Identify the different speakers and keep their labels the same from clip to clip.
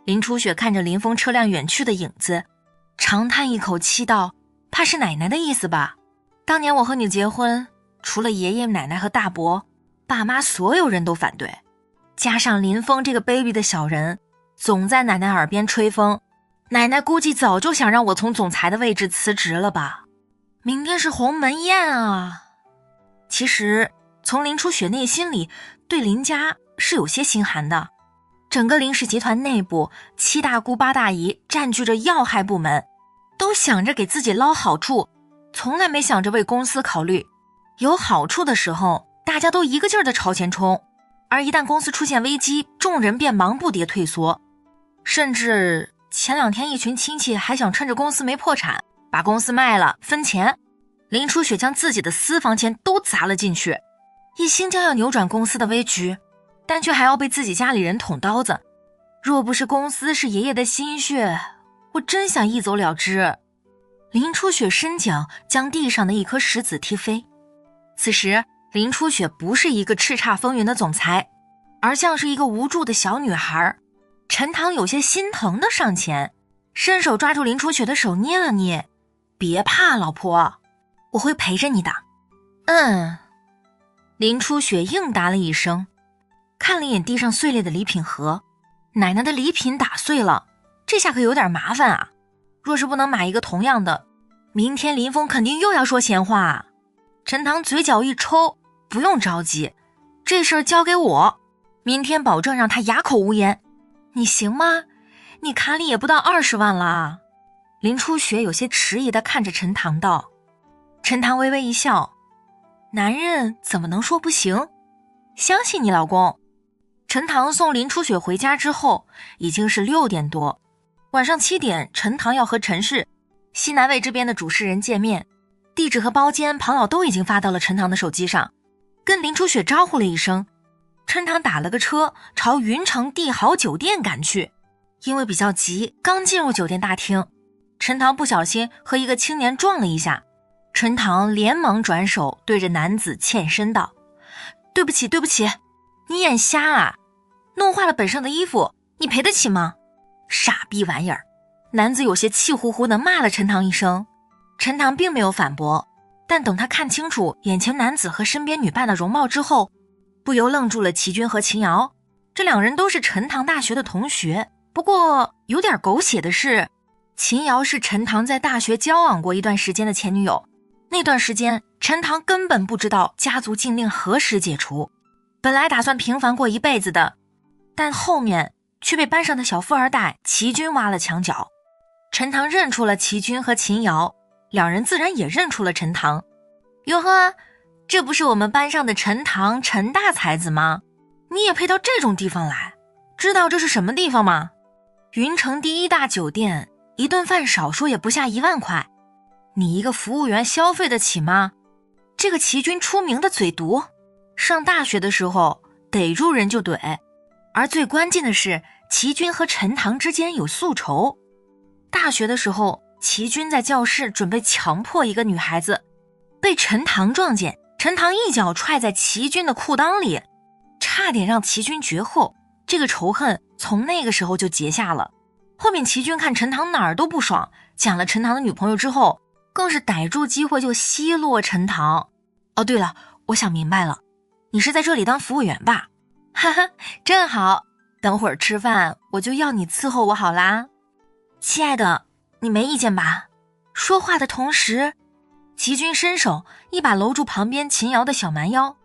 Speaker 1: 林初雪看着林峰车辆远去的影子，长叹一口气道：怕是奶奶的意思吧？当年我和你结婚，除了爷爷奶奶和大伯，爸妈所有人都反对，加上林峰这个卑鄙的小人总在奶奶耳边吹风，奶奶估计早就想让我从总裁的位置辞职了吧。明天是鸿门宴啊。其实从林初雪内心里对林家是有些心寒的，整个林氏集团内部7大姑8大姨占据着要害部门，都想着给自己捞好处，从来没想着为公司考虑。有好处的时候大家都一个劲儿地朝前冲，而一旦公司出现危机，众人便忙不迭退缩。甚至前2天一群亲戚还想趁着公司没破产把公司卖了分钱，林初雪将自己的私房钱都砸了进去，一心将要扭转公司的危局，但却还要被自己家里人捅刀子。若不是公司是爷爷的心血，我真想一走了之。林初雪伸脚将地上的一颗石子踢飞。此时林初雪不是一个叱咤风云的总裁，而像是一个无助的小女孩。陈塘有些心疼的上前，伸手抓住林初雪的手捏了捏：别怕，老婆，我会陪着你的。林初雪应答了一声，看了一眼地上碎裂的礼品盒，奶奶的礼品打碎了，这下可有点麻烦啊。若是不能买一个同样的，明天林峰肯定又要说闲话。陈塘嘴角一抽：不用着急，这事儿交给我，明天保证让他哑口无言。你行吗？你卡里也不到20万了。林初雪有些迟疑地看着陈塘道。陈塘微微一笑：男人怎么能说不行？相信你老公。陈塘送林初雪回家之后已经是6点多，晚上7点陈塘要和陈氏西南卫这边的主事人见面，地址和包间庞老都已经发到了陈塘的手机上，跟林初雪招呼了一声，陈塘打了个车朝云城帝豪酒店赶去。因为比较急，刚进入酒店大厅，陈塘不小心和一个青年撞了一下，陈塘连忙转手对着男子欠身道：对不起对不起，你眼瞎啊，弄坏了本上的衣服，你赔得起吗？傻逼玩意儿。男子有些气呼呼地骂了陈塘一声。陈塘并没有反驳，但等他看清楚眼前男子和身边女伴的容貌之后，不由愣住了。齐军和秦瑶这2人都是陈塘大学的同学，不过有点狗血的是，秦瑶是陈塘在大学交往过一段时间的前女友，那段时间陈塘根本不知道家族禁令何时解除，本来打算平凡过一辈子的，但后面却被班上的小富二代齐军挖了墙角。陈塘认出了齐军和秦瑶，2人自然也认出了陈塘。哟呵，这不是我们班上的陈塘，陈大才子吗？你也配到这种地方来？知道这是什么地方吗？云城第1大酒店，一顿饭少说也不下1万块，你一个服务员消费得起吗？这个齐军出名的嘴毒，上大学的时候逮住人就怼，而最关键的是齐军和陈塘之间有宿仇。大学的时候，齐军在教室准备强迫一个女孩子，被陈塘撞见，陈塘一脚踹在齐军的裤裆里，差点让齐军绝后。这个仇恨从那个时候就结下了。后面齐军看陈塘哪儿都不爽，讲了陈塘的女朋友之后，更是逮住机会就奚落陈塘。哦对了，我想明白了，你是在这里当服务员吧？哈哈，正好，等会儿吃饭我就要你伺候我好啦。亲爱的，你没意见吧？说话的同时，齐军伸手一把搂住旁边秦瑶的小蛮腰，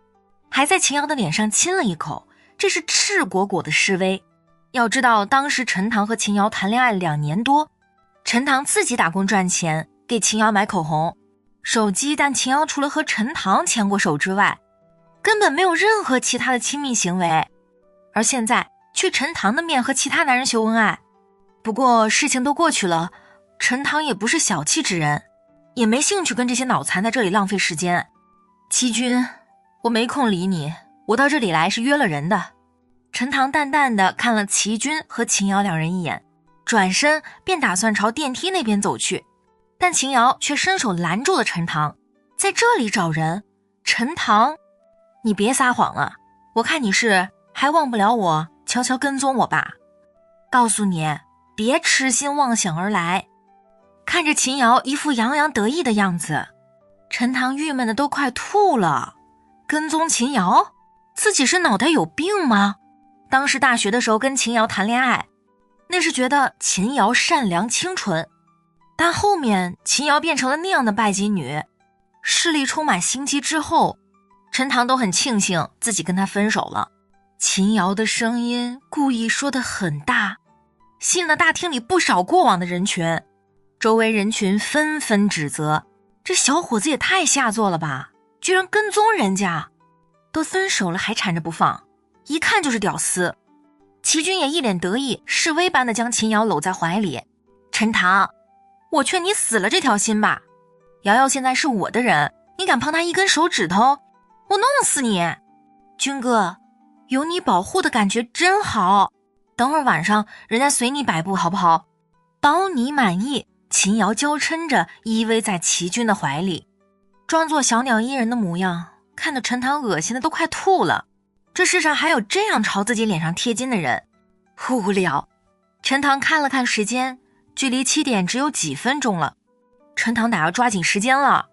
Speaker 1: 还在秦瑶的脸上亲了一口，这是赤果果的示威。要知道当时陈塘和秦瑶谈恋爱2年多，陈塘自己打工赚钱给秦瑶买口红手机，但秦瑶除了和陈塘牵过手之外，根本没有任何其他的亲密行为，而现在去陈塘的面和其他男人秀恩爱。不过事情都过去了，陈塘也不是小气之人，也没兴趣跟这些脑残在这里浪费时间。齐军，我没空理你，我到这里来是约了人的。陈塘淡淡的看了齐军和秦瑶2人一眼，转身便打算朝电梯那边走去，但秦瑶却伸手拦住了陈塘。在这里找人？陈塘，你别撒谎了，我看你是还忘不了我悄悄跟踪我吧。告诉你，别痴心妄想而来。看着秦瑶一副洋洋得意的样子，陈塘郁闷的都快吐了。跟踪秦瑶？自己是脑袋有病吗？当时大学的时候跟秦瑶谈恋爱，那是觉得秦瑶善良清纯，但后面秦瑶变成了那样的拜金女，势力充满心机之后，陈塘都很庆幸自己跟她分手了。秦瑶的声音故意说得很大，吸引了大厅里不少过往的人群。周围人群纷纷指责，这小伙子也太下作了吧，居然跟踪人家，都分手了还缠着不放，一看就是屌丝。齐军也一脸得意，示威般的将秦瑶搂在怀里。陈塘，我劝你死了这条心吧，瑶瑶现在是我的人，你敢碰她一根手指头，我弄死你。军哥，有你保护的感觉真好，等会儿晚上人家随你摆布好不好？包你满意。秦瑶娇嗔着依偎在齐军的怀里，装作小鸟依人的模样，看得陈塘恶心的都快吐了。这世上还有这样朝自己脸上贴金的人，无聊。陈塘看了看时间，距离7点只有几分钟了，陈塘得要抓紧时间了。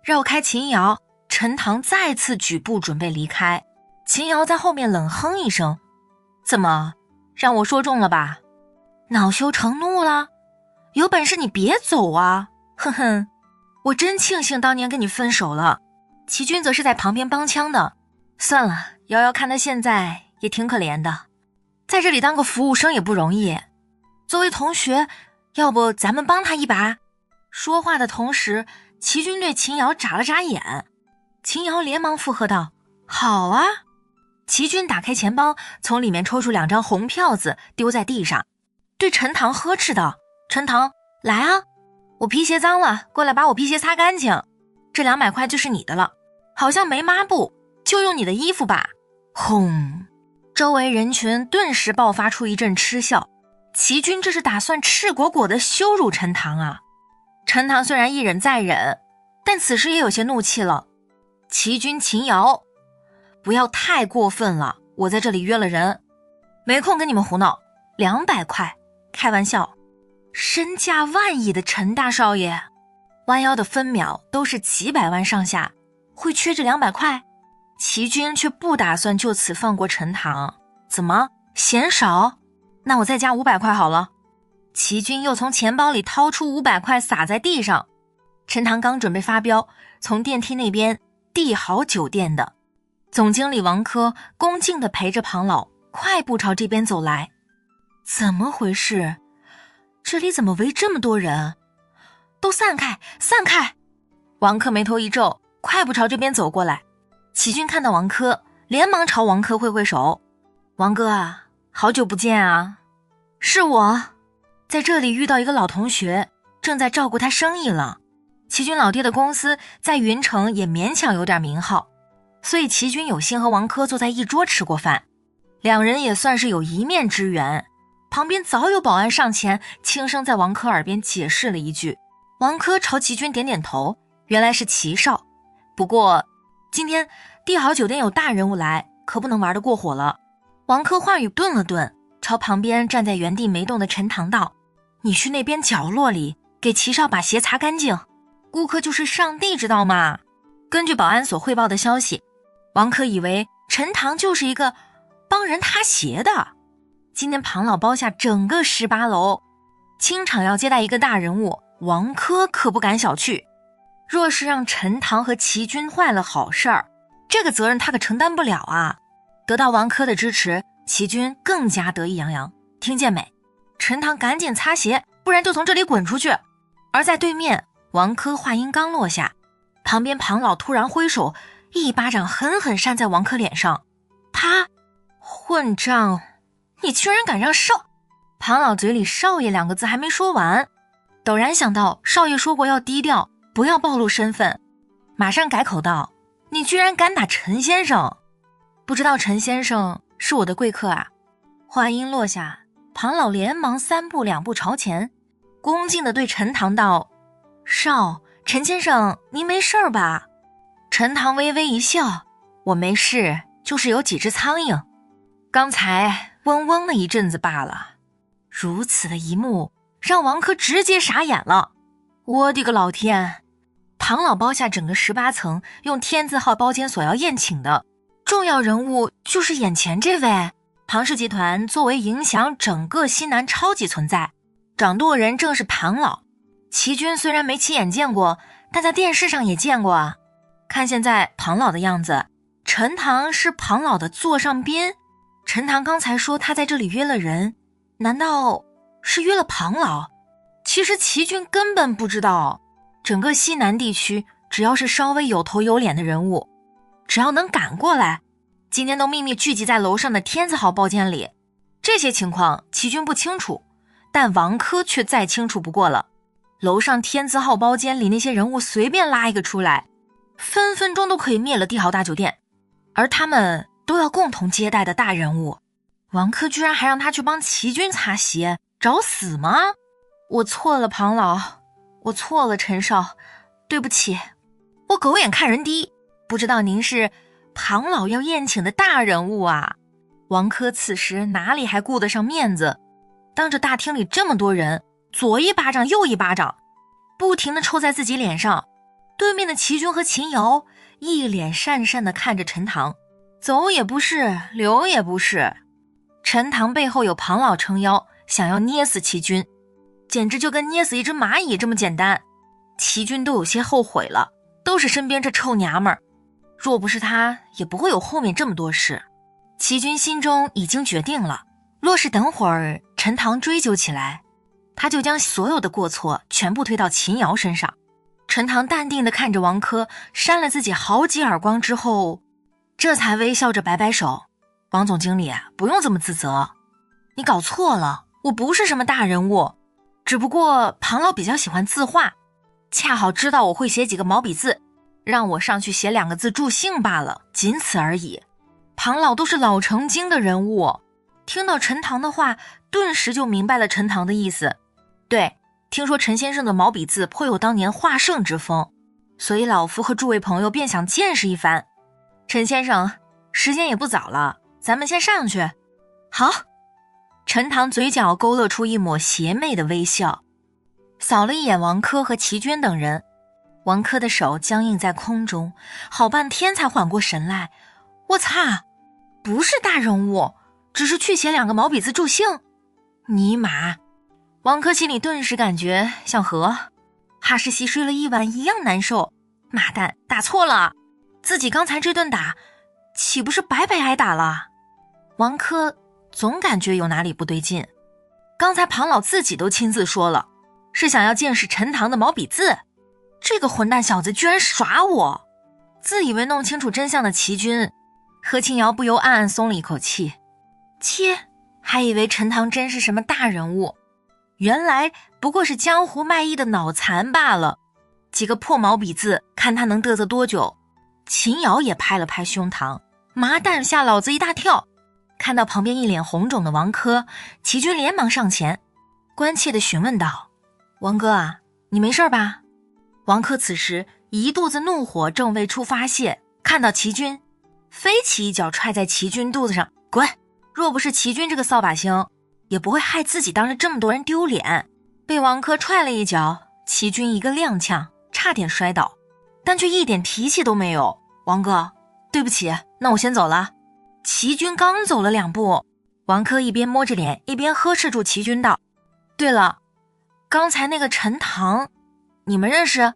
Speaker 1: 绕开秦瑶，陈塘再次举步准备离开。秦瑶在后面冷哼一声，怎么让我说中了吧？恼羞成怒了？有本事你别走啊，哼哼，我真庆幸当年跟你分手了。齐军则是在旁边帮腔的，算了，瑶瑶看他现在也挺可怜的，在这里当个服务生也不容易，作为同学，要不咱们帮他一把？说话的同时，齐军对秦瑶眨了眨眼，秦瑶连忙附和道，好啊。齐军打开钱包，从里面抽出2张红票子丢在地上，对陈塘呵斥道，陈塘，来啊，我皮鞋脏了，过来把我皮鞋擦干净，这200块就是你的了，好像没抹布，就用你的衣服吧。轰！周围人群顿时爆发出一阵嗤笑，齐军这是打算赤果果地羞辱陈塘啊。陈塘虽然一忍再忍，但此时也有些怒气了。齐军秦瑶，不要太过分了，我在这里约了人，没空跟你们胡闹。200块，开玩笑，身价万亿的陈大少爷，弯腰的分秒都是几百万上下，会缺这200块？齐军却不打算就此放过陈塘，怎么嫌少？那我再加500块好了。齐军又从钱包里掏出500块撒在地上。陈塘刚准备发飙，从电梯那边帝豪酒店的总经理王珂恭敬地陪着庞老快步朝这边走来。怎么回事？这里怎么围这么多人？都散开，散开！王珂眉头一皱，快步朝这边走过来。齐军看到王珂，连忙朝王珂挥挥手，王哥啊，好久不见啊。是我在这里遇到一个老同学，正在照顾他生意了。齐军老爹的公司在云城也勉强有点名号，所以齐军有幸和王珂坐在一桌吃过饭，两人也算是有一面之缘。旁边早有保安上前轻声在王珂耳边解释了一句，王珂朝齐军点点头，原来是齐少。不过今天帝豪酒店有大人物来，可不能玩得过火了。王珂话语顿了顿，朝旁边站在原地没动的陈塘道，你去那边角落里给齐少把鞋擦干净，顾客就是上帝知道吗？根据保安所汇报的消息，王珂以为陈塘就是一个帮人擦鞋的。今天庞老包下整个18楼，清场要接待一个大人物，王珂可不敢小觑。若是让陈塘和齐军坏了好事儿，这个责任他可承担不了啊。得到王珂的支持，齐军更加得意洋洋，听见没？陈塘赶紧擦鞋，不然就从这里滚出去。而在对面，王珂话音刚落下，旁边庞老突然挥手，一巴掌狠狠扇在王珂脸上。他混账，你居然敢让少……庞老嘴里少爷2个字还没说完，陡然想到少爷说过要低调，不要暴露身份，马上改口道，你居然敢打陈先生，不知道陈先生是我的贵客啊。话音落下，庞老连忙3步2步朝前，恭敬地对陈塘道，陈先生您没事吧？陈塘微微一笑，我没事，就是有几只苍蝇，刚才嗡嗡了一阵子罢了。如此的一幕让王珂直接傻眼了。我的个老天！庞老包下整个18层用天字号包间所要宴请的重要人物就是眼前这位。庞氏集团作为影响整个西南超级存在，掌舵人正是庞老。齐军虽然没亲眼见过，但在电视上也见过啊。看现在庞老的样子，陈塘是庞老的座上宾。陈塘刚才说他在这里约了人，难道是约了庞老？其实齐军根本不知道，整个西南地区只要是稍微有头有脸的人物，只要能赶过来，今天都秘密聚集在楼上的天字号包间里。这些情况齐军不清楚，但王珂却再清楚不过了。楼上天字号包间里那些人物随便拉一个出来，分分钟都可以灭了帝豪大酒店，而他们都要共同接待的大人物。王珂居然还让他去帮齐军擦鞋，找死吗？我错了庞老，我错了陈少，对不起，我狗眼看人低，不知道您是庞老要宴请的大人物啊。王珂此时哪里还顾得上面子，当着大厅里这么多人，左一巴掌右一巴掌，不停地抽在自己脸上。对面的齐军和秦瑶一脸讪讪地看着陈塘，走也不是，留也不是。陈塘背后有庞老撑腰，想要捏死齐军，简直就跟捏死一只蚂蚁这么简单。齐军都有些后悔了，都是身边这臭娘们儿，若不是他也不会有后面这么多事。齐军心中已经决定了，若是等会儿陈塘追究起来，他就将所有的过错全部推到秦瑶身上。陈塘淡定地看着王珂扇了自己好几耳光之后，这才微笑着摆摆手，王总经理不用这么自责，你搞错了，我不是什么大人物，只不过庞老比较喜欢字画，恰好知道我会写几个毛笔字，让我上去写2个字助兴罢了，仅此而已。庞老都是老成精的人物，听到陈塘的话，顿时就明白了陈塘的意思。对，听说陈先生的毛笔字颇有当年画圣之风，所以老夫和诸位朋友便想见识一番。陈先生，时间也不早了，咱们先上去。好。陈塘嘴角勾勒出一抹邪魅的微笑，扫了一眼王珂和齐娟等人。王珂的手僵硬在空中，好半天才缓过神来。我擦，不是大人物，只是去写2个毛笔字助兴。尼玛！王珂心里顿时感觉像和哈士奇睡了一晚一样难受。妈蛋，打错了，自己刚才这顿打岂不是白白挨打了？王珂总感觉有哪里不对劲，刚才庞老自己都亲自说了，是想要见识陈塘的毛笔字，这个混蛋小子居然耍我。自以为弄清楚真相的齐军何清瑶不由暗暗松了一口气，切，还以为陈塘真是什么大人物，原来不过是江湖卖艺的脑残罢了。几个破毛笔字，看他能嘚瑟多久。秦瑶也拍了拍胸膛，麻蛋，吓老子一大跳。看到旁边一脸红肿的王珂，齐军连忙上前，关切地询问道：王哥啊，你没事吧？王珂此时一肚子怒火正为处发泄，看到齐军，飞起一脚踹在齐军肚子上，滚！若不是齐军这个扫把星，也不会害自己当着这么多人丢脸。被王珂踹了一脚，齐军一个踉跄，差点摔倒，但却一点脾气都没有。王哥，对不起，那我先走了。齐军刚走了2步，王珂一边摸着脸，一边呵斥住齐军道：对了，刚才那个陈塘，你们认识？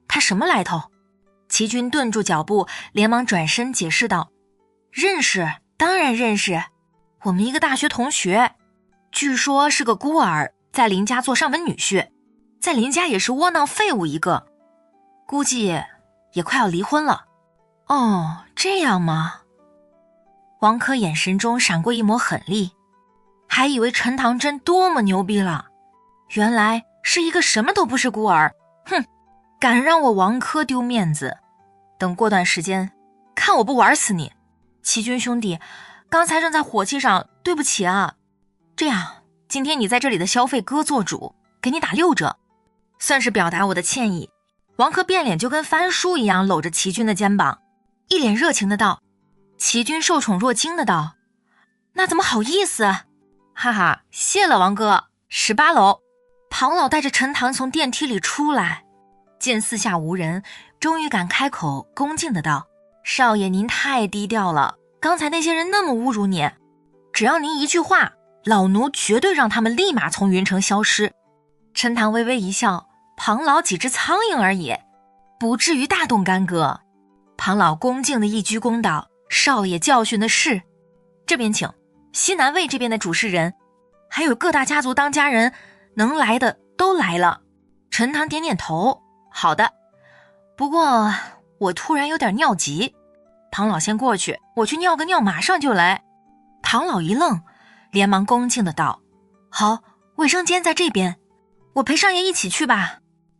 Speaker 1: 他什么来头？齐军顿住脚步，连忙转身解释道：认识，当然认识，我们一个大学同学，据说是个孤儿，在林家做上门女婿，在林家也是窝囊废物一个，估计也快要离婚了。哦，这样吗？王珂眼神中闪过一抹狠厉，还以为陈塘真多么牛逼了，原来是一个什么都不是孤儿。哼，敢让我王珂丢面子，等过段时间看我不玩死你。齐军兄弟，刚才正在火气上，对不起啊。这样，今天你在这里的消费哥做主，给你打6折，算是表达我的歉意。王珂变脸就跟翻书一样搂着齐军的肩膀，一脸热情的道。齐军受宠若惊的道：那怎么好意思哈哈，谢了王哥。18楼。庞老带着陈塘从电梯里出来，见四下无人，终于敢开口，恭敬的道：少爷您太低调了，刚才那些人那么侮辱你，只要您一句话，老奴绝对让他们立马从云城消失。陈塘微微一笑，庞老几只苍蝇而已，不至于大动干戈。庞老恭敬的一鞠躬道：少爷教训的是。这边请，西南卫这边的主事人，还有各大家族当家人，能来的都来了。陈塘点点头，好的。不过我突然有点尿急，庞老先过去，我去尿个尿，马上就来。庞老一愣，连忙恭敬的道：好，卫生间在这边，我陪少爷一起去吧。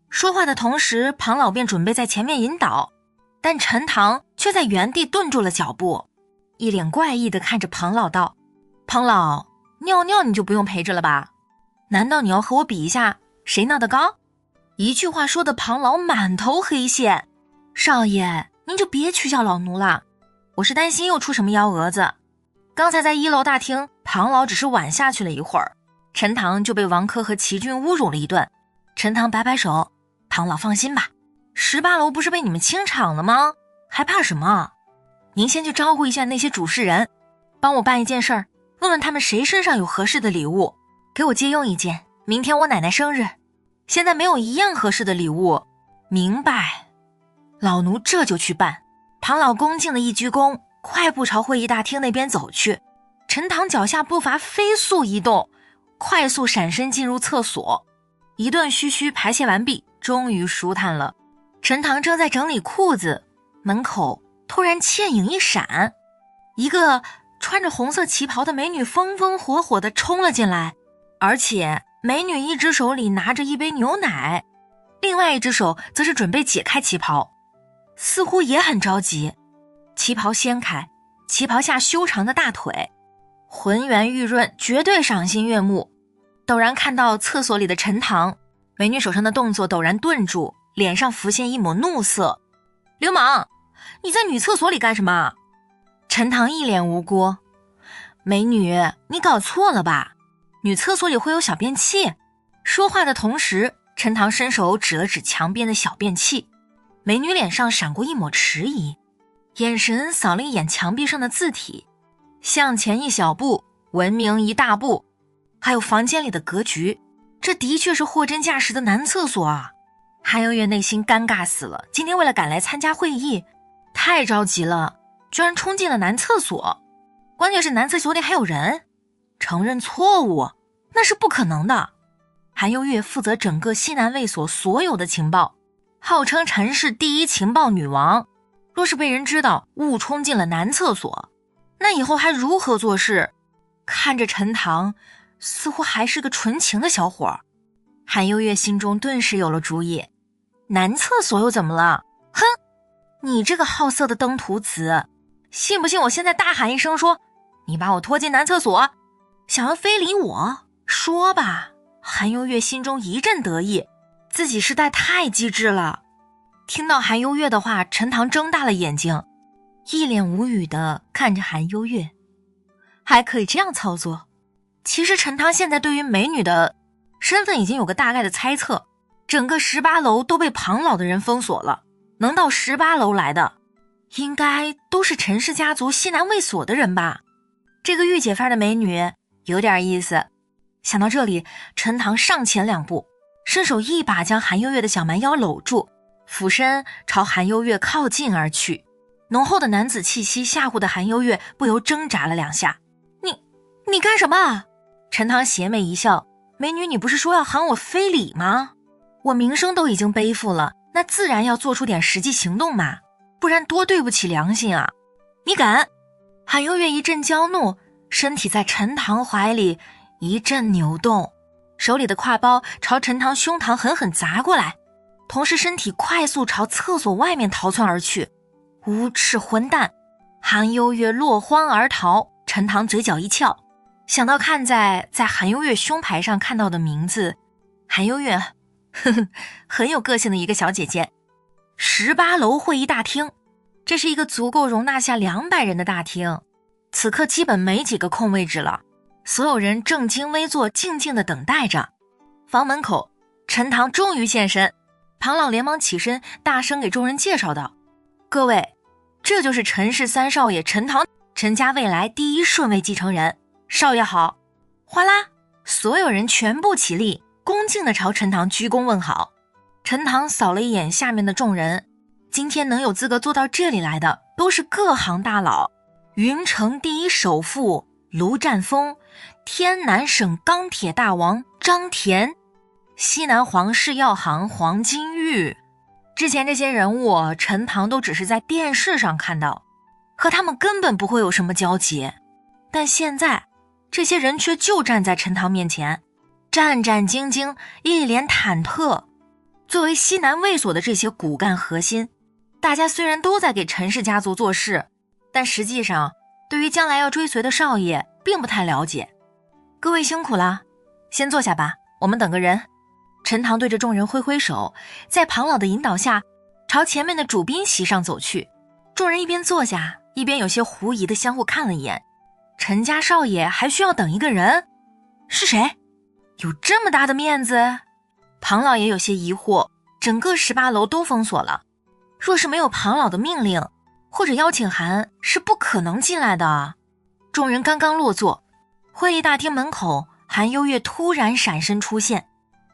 Speaker 1: 说话的同时，庞老便准备在前面引导，但陈塘却在原地顿住了脚步，一脸怪异的看着庞老道：庞老，尿尿你就不用陪着了吧？难道你要和我比一下谁尿得高？一句话说的庞老满头黑线。少爷，您就别取笑老奴了，我是担心又出什么幺蛾子。刚才在1楼大厅，庞老只是晚下去了一会儿，陈塘就被王珂和齐军侮辱了一顿。陈塘摆摆手：庞老放心吧，18楼不是被你们清场了吗？还怕什么？您先去招呼一下那些主事人，帮我办一件事儿，问问他们谁身上有合适的礼物，给我借用一件，明天我奶奶生日，现在没有一样合适的礼物。明白，老奴这就去办。庞老恭敬的一鞠躬，快步朝会议大厅那边走去。陈塘脚下步伐飞速移动，快速闪身进入厕所，一顿嘘嘘排泄完毕，终于舒坦了。陈塘正在整理裤子，门口突然倩影一闪，一个穿着红色旗袍的美女风风火火地冲了进来，而且美女一只手里拿着一杯牛奶，另外一只手则是准备解开旗袍，似乎也很着急。旗袍掀开，旗袍下修长的大腿，浑圆玉润，绝对赏心悦目。陡然看到厕所里的陈塘，美女手上的动作陡然顿住，脸上浮现一抹怒色：流氓，你在女厕所里干什么？陈塘一脸无辜：美女，你搞错了吧，女厕所里会有小便器。说话的同时，陈塘伸手指了指墙边的小便器，美女脸上闪过一抹迟疑，眼神扫了一眼墙壁上的字体，向前一小步，文明一大步。还有房间里的格局，这的确是货真价实的男厕所啊。韩有月内心尴尬死了，今天为了赶来参加会议，太着急了，居然冲进了男厕所，关键是男厕所里还有人。承认错误那是不可能的。韩有月负责整个西南卫所所有的情报，号称陈氏第一情报女王，若是被人知道误冲进了男厕所，那以后还如何做事？看着陈塘似乎还是个纯情的小伙，韩有月心中顿时有了主意。男厕所又怎么了？哼，你这个好色的登徒子，信不信我现在大喊一声说你把我拖进男厕所，想要非礼我？说吧。韩有月心中一阵得意，自己实在太机智了。听到韩有月的话，陈塘睁大了眼睛，一脸无语地看着韩有月。还可以这样操作？其实陈塘现在对于美女的身份已经有个大概的猜测，整个18楼都被庞老的人封锁了，能到18楼来的应该都是陈氏家族西南卫所的人吧。这个御姐范的美女有点意思。想到这里，陈塘上前2步，伸手一把将韩有月的小蛮腰搂住，俯身朝韩有月靠近而去。浓厚的男子气息吓唬的韩有月不由挣扎了2下。你干什么？陈塘邪魅一笑：美女，你不是说要喊我非礼吗？我名声都已经背负了，那自然要做出点实际行动嘛，不然多对不起良心啊！你敢！韩有月一阵娇怒，身体在陈塘怀里一阵扭动，手里的挎包朝陈塘胸膛狠狠砸过来，同时身体快速朝厕所外面逃窜而去。无耻混蛋！韩有月落荒而逃。陈塘嘴角一翘，想到看在韩有月胸牌上看到的名字，韩有月很有个性的一个小姐姐。18楼会议大厅，这是一个足够容纳下200人的大厅，此刻基本没几个空位置了。所有人正襟危坐，静静地等待着。房门口，陈塘终于现身，庞老连忙起身，大声给众人介绍道：“各位，这就是陈氏三少爷陈塘，陈家未来第一顺位继承人，少爷好。”哗啦，所有人全部起立，恭敬地朝陈塘鞠躬问好。陈塘扫了一眼下面的众人，今天能有资格坐到这里来的，都是各行大佬，云城第一首富卢占峰，天南省钢铁大王张田，西南皇室药行黄金玉。之前这些人物陈塘都只是在电视上看到，和他们根本不会有什么交集，但现在这些人却就站在陈塘面前，战战兢兢，一脸忐忑。作为西南卫所的这些骨干核心，大家虽然都在给陈氏家族做事，但实际上对于将来要追随的少爷并不太了解。各位辛苦了，先坐下吧，我们等个人。陈塘对着众人挥挥手，在庞老的引导下朝前面的主宾席上走去。众人一边坐下，一边有些狐疑的相互看了一眼。陈家少爷还需要等一个人？是谁？有这么大的面子？庞老也有些疑惑，整个18楼都封锁了，若是没有庞老的命令或者邀请函，是不可能进来的。众人刚刚落座，会议大厅门口，韩幽月突然闪身出现，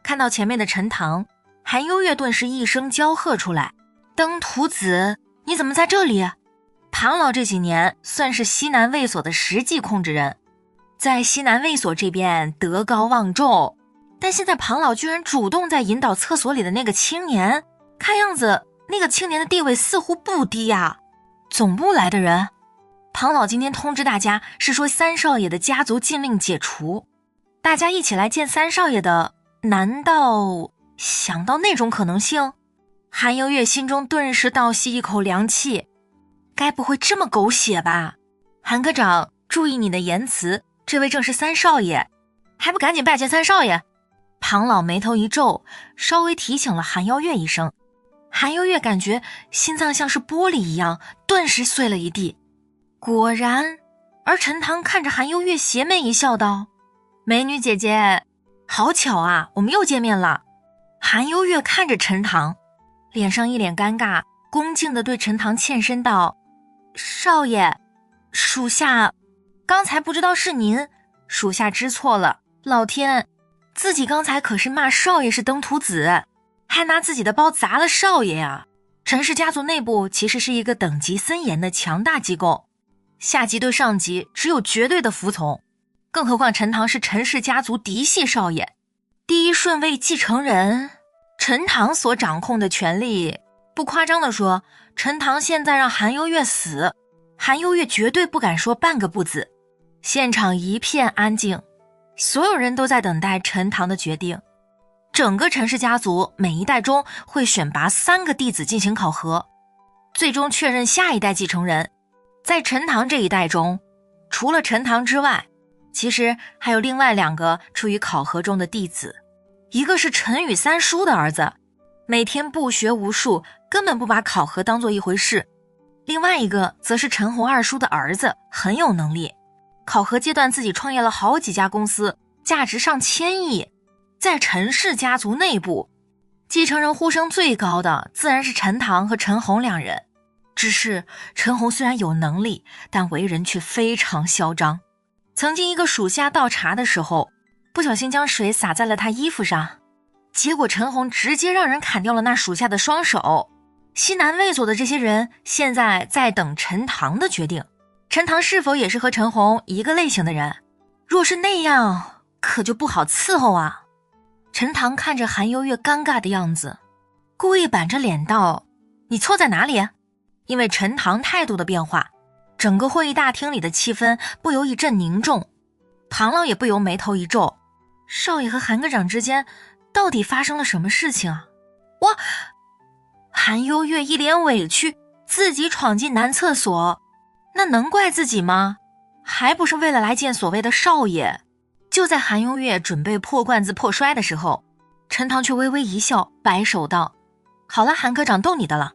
Speaker 1: 看到前面的陈塘，韩幽月顿时一声娇喝出来：“登徒子，你怎么在这里？”庞老这几年算是西南卫所的实际控制人，在西南卫所这边德高望重，但现在庞老居然主动在引导厕所里的那个青年，看样子那个青年的地位似乎不低啊。总部来的人，庞老今天通知大家是说三少爷的家族禁令解除，大家一起来见三少爷的，难道想到那种可能性？韩幽月心中顿时倒吸一口凉气，该不会这么狗血吧？韩科长，注意你的言辞，这位正是三少爷，还不赶紧拜见三少爷？庞老眉头一皱，稍微提醒了韩幽月一声。韩幽月感觉心脏像是玻璃一样，顿时碎了一地。果然，而陈塘看着韩幽月邪魅一笑道：“美女姐姐，好巧啊，我们又见面了。”韩幽月看着陈塘，脸上一脸尴尬，恭敬地对陈塘欠身道：“少爷，属下刚才不知道是您，属下知错了。老天，自己刚才可是骂少爷是登徒子，还拿自己的包砸了少爷啊！陈氏家族内部其实是一个等级森严的强大机构，下级对上级只有绝对的服从，更何况陈塘是陈氏家族嫡系少爷，第一顺位继承人，陈塘所掌控的权力，不夸张地说，陈塘现在让韩幽月死，韩幽月绝对不敢说半个不字。现场一片安静，所有人都在等待陈塘的决定。整个陈氏家族每一代中会选拔3个弟子进行考核，最终确认下一代继承人。在陈塘这一代中，除了陈塘之外，其实还有另外2个处于考核中的弟子，一个是陈宇三叔的儿子，每天不学无术，根本不把考核当做一回事；另外一个则是陈洪二叔的儿子，很有能力，考核阶段自己创业了好几家公司，价值上千亿。在陈氏家族内部，继承人呼声最高的自然是陈塘和陈洪2人。只是陈洪虽然有能力，但为人却非常嚣张。曾经一个属下倒茶的时候，不小心将水洒在了他衣服上，结果陈洪直接让人砍掉了那属下的双手。西南卫所的这些人现在在等陈塘的决定，陈塘是否也是和陈洪一个类型的人？若是那样，可就不好伺候啊。陈塘看着韩幽月尴尬的样子，故意板着脸道：“你错在哪里？”因为陈塘态度的变化，整个会议大厅里的气氛不由一阵凝重。庞老也不由眉头一皱，少爷和韩科长之间到底发生了什么事情啊？哇！韩幽月一脸委屈，自己闯进男厕所，那能怪自己吗？还不是为了来见所谓的少爷。就在韩幽月准备破罐子破摔的时候，陈塘却微微一笑，摆手道：“好了，韩科长，逗你的了，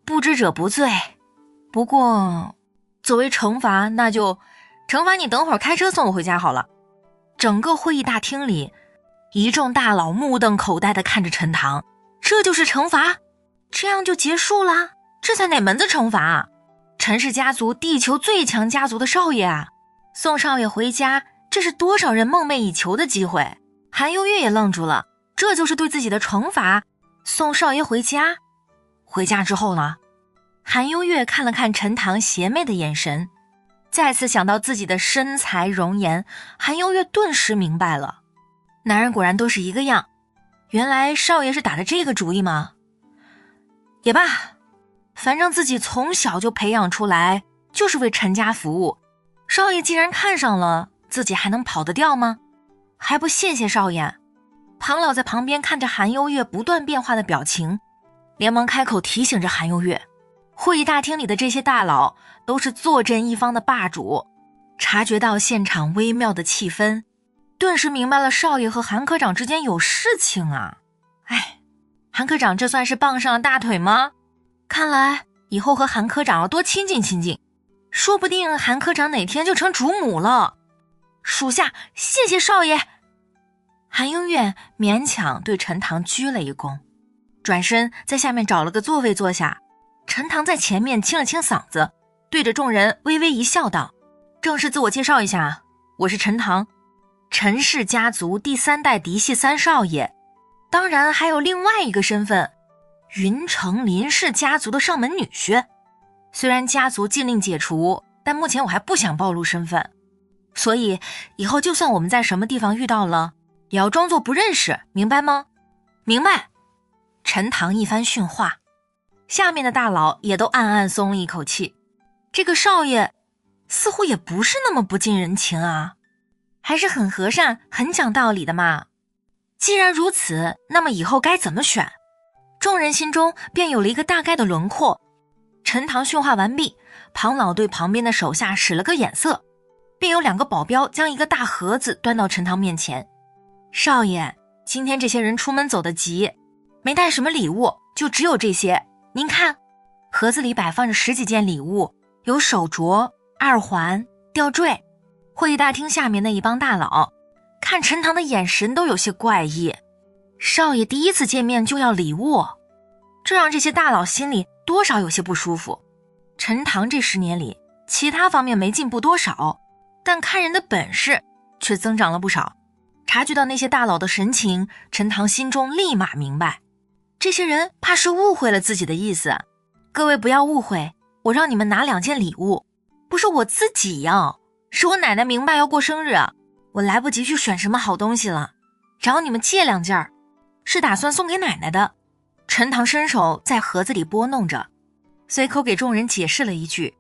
Speaker 1: 不知者不罪。不过作为惩罚，那就惩罚你等会儿开车送我回家好了。”整个会议大厅里，一众大佬目瞪口呆地看着陈塘。这就是惩罚？这样就结束啦？这才哪门子惩罚啊？陈氏家族地球最强家族的少爷啊，送少爷回家，这是多少人梦寐以求的机会。韩优月也愣住了，这就是对自己的惩罚？送少爷回家？回家之后呢？韩优月看了看陈塘邪魅的眼神，再次想到自己的身材容颜，韩优月顿时明白了，男人果然都是一个样。原来少爷是打的这个主意吗？也罢，反正自己从小就培养出来，就是为陈家服务。少爷既然看上了，自己还能跑得掉吗？还不谢谢少爷。庞老在旁边看着韩优月不断变化的表情，连忙开口提醒着韩优月，会议大厅里的这些大佬都是坐镇一方的霸主，察觉到现场微妙的气氛，顿时明白了少爷和韩科长之间有事情啊。哎，韩科长这算是傍上了大腿吗？看来以后和韩科长要多亲近亲近，说不定韩科长哪天就成主母了。属下谢谢少爷。韩英月勉强对陈塘鞠了一躬，转身在下面找了个座位坐下。陈塘在前面清了清嗓子，对着众人微微一笑道：正式自我介绍一下，我是陈塘，陈氏家族第3代嫡系3少爷，当然还有另外一个身份，云城林氏家族的上门女婿。虽然家族禁令解除，但目前我还不想暴露身份，所以以后就算我们在什么地方遇到了，也要装作不认识，明白吗？明白。陈塘一番训话，下面的大佬也都暗暗松了一口气。这个少爷似乎也不是那么不近人情啊，还是很和善很讲道理的嘛。既然如此，那么以后该怎么选？众人心中便有了一个大概的轮廓。陈塘训话完毕，庞老对旁边的手下使了个眼色，便有2个保镖将一个大盒子端到陈塘面前。少爷，今天这些人出门走得急，没带什么礼物，就只有这些。您看，盒子里摆放着10几件礼物，有手镯、耳环、吊坠。会议大厅下面那一帮大佬看陈塘的眼神都有些怪异。少爷第一次见面就要礼物，这让这些大佬心里多少有些不舒服。陈塘这10年里，其他方面没进步多少，但看人的本事却增长了不少。察觉到那些大佬的神情，陈塘心中立马明白，这些人怕是误会了自己的意思。各位不要误会，我让你们拿2件礼物，不是我自己要，是我奶奶明白要过生日，我来不及去选什么好东西了，找你们借2件，是打算送给奶奶的。陈塘伸手在盒子里拨弄着，随口给众人解释了一句。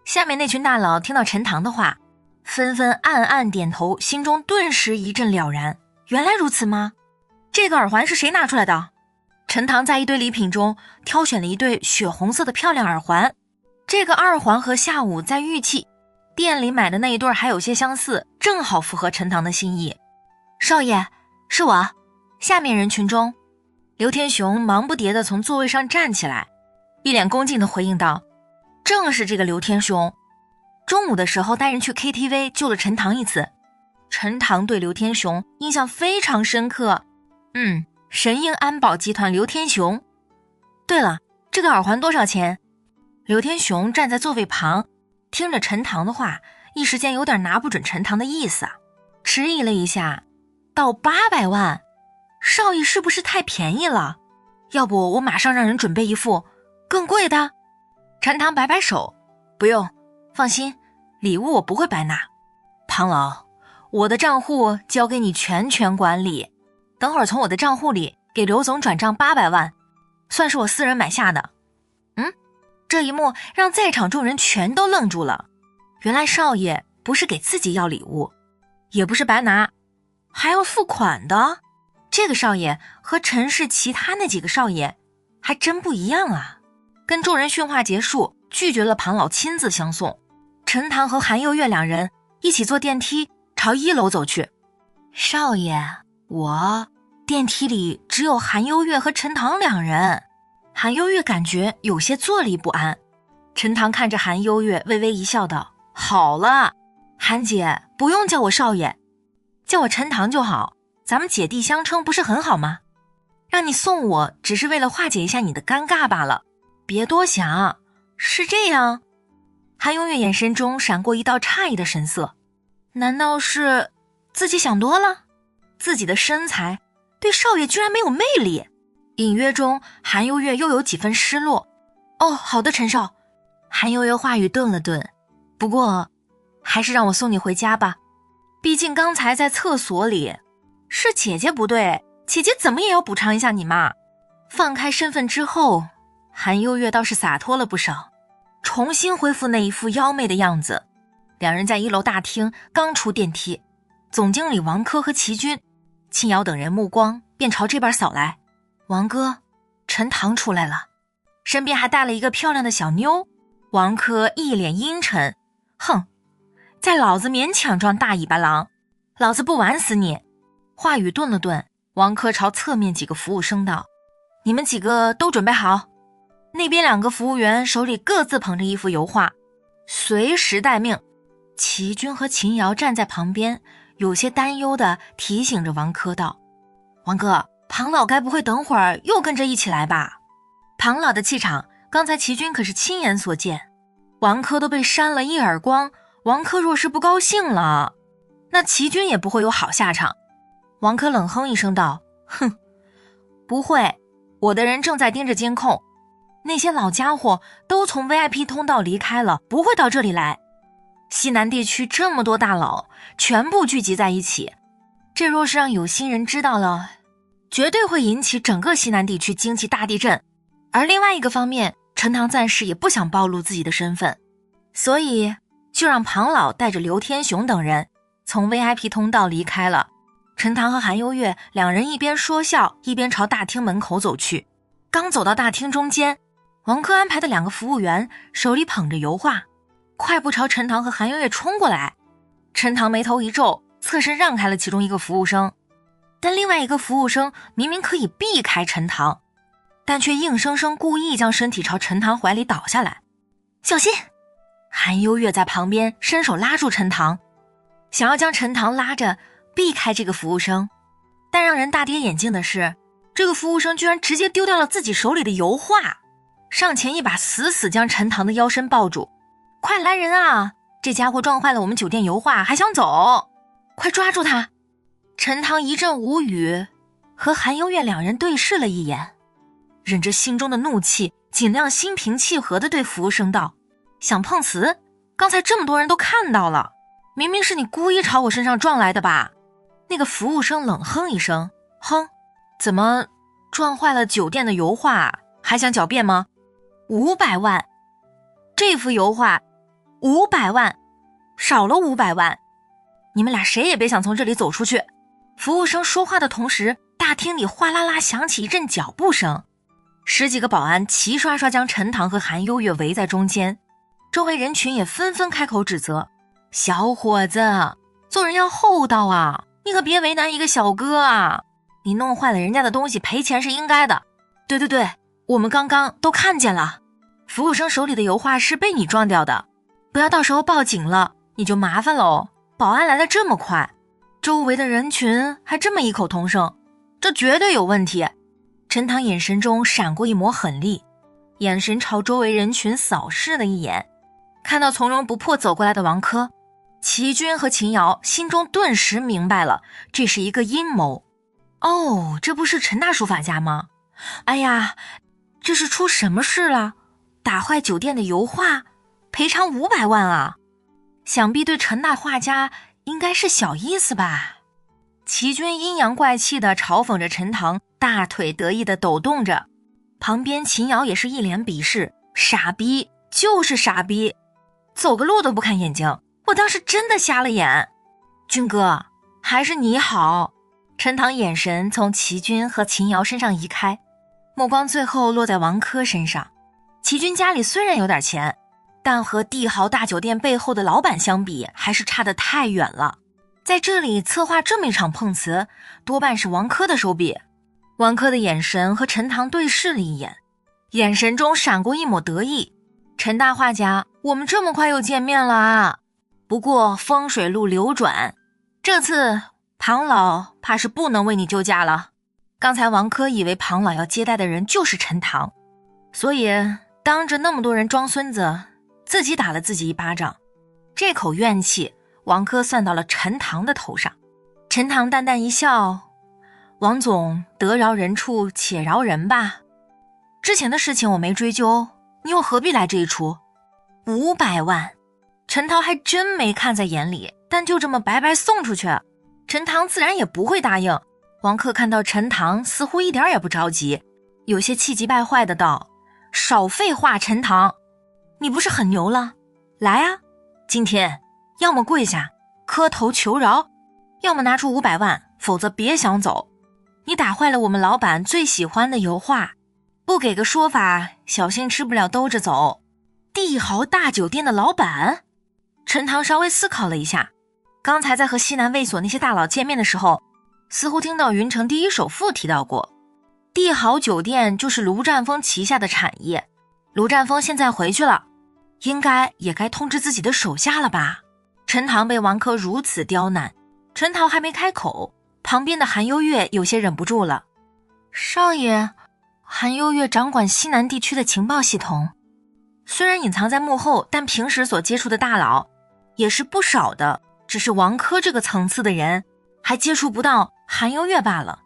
Speaker 1: 下面那群大佬听到陈塘的话，纷纷暗暗点头，心中顿时一阵了然。原来如此吗？这个耳环是谁拿出来的？陈塘在一堆礼品中挑选了一对血红色的漂亮耳环，这个耳环和下午在玉器店里买的那一对还有些相似，正好符合陈塘的心意。少爷，是我。下面人群中，刘天雄忙不迭地从座位上站起来，一脸恭敬地回应道：正是这个刘天雄，中午的时候带人去 KTV 救了陈塘一次。陈塘对刘天雄印象非常深刻。神鹰安保集团刘天雄。对了，这个耳环多少钱？刘天雄站在座位旁，听着陈塘的话，一时间有点拿不准陈塘的意思，迟疑了一下，到800万，少爷是不是太便宜了？要不我马上让人准备一副更贵的。陈塘摆摆手，不用，放心，礼物我不会白拿。庞老，我的账户交给你全权管理，等会儿从我的账户里给刘总转账800万，算是我私人买下的。这一幕让在场众人全都愣住了。原来少爷不是给自己要礼物，也不是白拿，还要付款的。这个少爷和陈氏其他那几个少爷还真不一样啊。跟众人训话结束，拒绝了庞老亲自相送，陈塘和韩幼月2人一起坐电梯朝1楼走去。少爷，电梯里只有韩幼月和陈塘2人。韩幼月感觉有些坐立不安。陈塘看着韩幼月微微一笑道：好了，韩姐不用叫我少爷。叫我陈塘就好，咱们姐弟相称不是很好吗？让你送我只是为了化解一下你的尴尬罢了，别多想。是这样？韩永月眼神中闪过一道诧异的神色，难道是自己想多了？自己的身材对少爷居然没有魅力？隐约中韩永月又有几分失落。哦，好的，陈少。韩永月话语顿了顿，不过还是让我送你回家吧，毕竟刚才在厕所里是姐姐不对，姐姐怎么也要补偿一下你嘛。放开身份之后，韩悠月倒是洒脱了不少，重新恢复那一副妖媚的样子。两人在1楼大厅刚出电梯，总经理王珂和齐军、秦瑶等人目光便朝这边扫来。王哥，陈塘出来了，身边还带了一个漂亮的小妞。王珂一脸阴沉，哼，在老子勉强装大尾巴狼，老子不玩死你。话语顿了顿，王珂朝侧面几个服务生道：你们几个都准备好。那边2个服务员手里各自捧着一幅油画，随时待命。齐军和秦瑶站在旁边，有些担忧地提醒着王珂道：王哥，庞老该不会等会儿又跟着一起来吧？庞老的气场刚才齐军可是亲眼所见，王珂都被扇了一耳光，王珂若是不高兴了，那齐军也不会有好下场。王珂冷哼一声道：哼，不会，我的人正在盯着监控，那些老家伙都从 VIP 通道离开了，不会到这里来。西南地区这么多大佬全部聚集在一起，这若是让有心人知道了，绝对会引起整个西南地区经济大地震。而另外一个方面，陈塘暂时也不想暴露自己的身份，所以就让庞老带着刘天雄等人从 VIP 通道离开了。陈塘和韩悠月两人一边说笑，一边朝大厅门口走去。刚走到大厅中间，王珂安排的2个服务员手里捧着油画，快步朝陈塘和韩悠月冲过来。陈塘眉头一皱，侧身让开了其中一个服务生，但另外一个服务生明明可以避开陈塘，但却硬生生故意将身体朝陈塘怀里倒下来。小心！韩悠月在旁边伸手拉住陈塘，想要将陈塘拉着避开这个服务生。但让人大跌眼镜的是，这个服务生居然直接丢掉了自己手里的油画，上前一把死死将陈塘的腰身抱住。快来人啊，这家伙撞坏了我们酒店油画还想走，快抓住他！陈塘一阵无语，和韩悠月两人对视了一眼，忍着心中的怒气，尽量心平气和地对服务生道：想碰瓷？刚才这么多人都看到了，明明是你故意朝我身上撞来的吧？那个服务生冷哼一声，哼，怎么撞坏了酒店的油画还想狡辩吗？500万，这幅油画500万，少了500万，你们俩谁也别想从这里走出去。服务生说话的同时，大厅里哗啦啦响起一阵脚步声，10几个保安齐刷刷将陈塘和韩悠月围在中间，周围人群也纷纷开口指责：小伙子，做人要厚道啊，你可别为难一个小哥啊，你弄坏了人家的东西赔钱是应该的。对对对，我们刚刚都看见了，服务生手里的油画是被你撞掉的，不要到时候报警了你就麻烦了哦。保安来得这么快，周围的人群还这么异口同声，这绝对有问题。陈塘眼神中闪过一抹狠厉，眼神朝周围人群扫视了一眼，看到从容不迫走过来的王珂，齐军和秦瑶心中顿时明白了，这是一个阴谋。哦，这不是陈大书法家吗？哎呀，这是出什么事了？打坏酒店的油画，赔偿500万啊！想必对陈大画家应该是小意思吧？齐军阴阳怪气地嘲讽着陈塘，大腿得意地抖动着。旁边秦瑶也是一脸鄙视，傻逼就是傻逼，走个路都不看眼睛，我当时真的瞎了眼。军哥，还是你好。陈塘眼神从齐军和秦瑶身上移开，目光最后落在王珂身上。齐军家里虽然有点钱，但和帝豪大酒店背后的老板相比，还是差得太远了。在这里策划这么一场碰瓷，多半是王珂的手笔。王珂的眼神和陈塘对视了一眼，眼神中闪过一抹得意。陈大画家，我们这么快又见面了啊！不过风水路流转，这次庞老怕是不能为你救驾了。刚才王珂以为庞老要接待的人就是陈塘，所以当着那么多人装孙子，自己打了自己一巴掌。这口怨气王珂算到了陈塘的头上。陈塘淡淡一笑，王总得饶人处且饶人吧，之前的事情我没追究，你又何必来这一出？500万，陈塘还真没看在眼里，但就这么白白送出去，陈塘自然也不会答应。王珂看到陈塘似乎一点也不着急，有些气急败坏的道：少废话，陈塘，你不是很牛了？来啊，今天要么跪下磕头求饶，要么拿出500万，否则别想走。你打坏了我们老板最喜欢的油画，不给个说法，小心吃不了兜着走。帝豪大酒店的老板？陈塘稍微思考了一下，刚才在和西南卫所那些大佬见面的时候，似乎听到云城第一首富提到过，帝豪酒店就是卢占峰旗下的产业。卢占峰现在回去了，应该也该通知自己的手下了吧？陈塘被王珂如此刁难，陈塘还没开口，旁边的韩优越有些忍不住了。少爷，韩优越掌管西南地区的情报系统，虽然隐藏在幕后，但平时所接触的大佬也是不少的，只是王珂这个层次的人还接触不到韩优越罢了，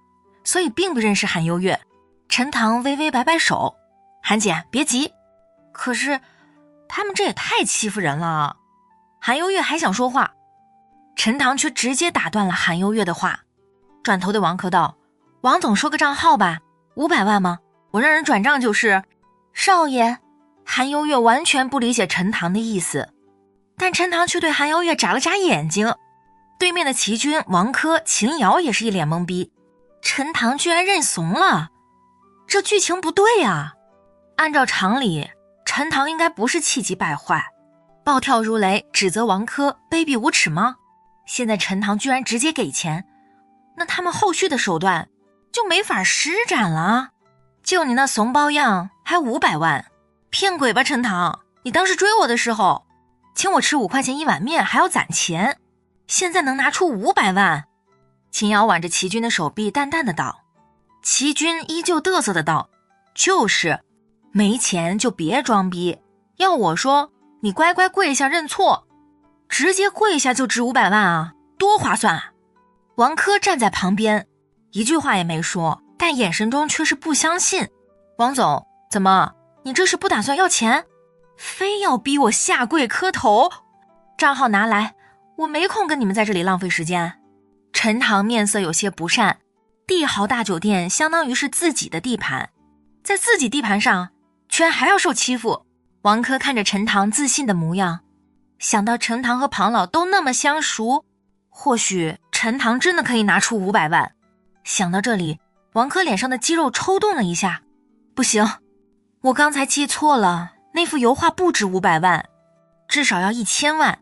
Speaker 1: 所以并不认识韩优越。陈塘微微摆摆手，韩姐别急，可是他们这也太欺负人了。韩优越还想说话，陈塘却直接打断了韩优越的话，转头对王珂道：王总说个账号吧，500万吗？我让人转账就是。少爷，韩优越完全不理解陈塘的意思，但陈塘却对韩优越眨了眨眼睛。对面的齐军、王珂、秦瑶也是一脸懵逼，陈塘居然认怂了，这剧情不对啊！按照常理，陈塘应该不是气急败坏，暴跳如雷，指责王珂卑鄙无耻吗？现在陈塘居然直接给钱，那他们后续的手段就没法施展了啊！就你那怂包样，还500万，骗鬼吧陈塘！你当时追我的时候，请我吃5块钱一碗面还要攒钱，现在能拿出500万？秦瑶挽着齐军的手臂淡淡的道。齐军依旧嘚瑟的道：就是没钱就别装逼，要我说你乖乖跪下认错，直接跪下就值500万啊，多划算啊！王珂站在旁边一句话也没说，但眼神中却是不相信。王总，怎么你这是不打算要钱，非要逼我下跪磕头？账号拿来，我没空跟你们在这里浪费时间。陈塘面色有些不善，帝豪大酒店相当于是自己的地盘，在自己地盘上居然还要受欺负。王珂看着陈塘自信的模样，想到陈塘和庞老都那么相熟，或许陈塘真的可以拿出500万。想到这里，王珂脸上的肌肉抽动了一下。不行，我刚才记错了，那幅油画不止500万，至少要1000万。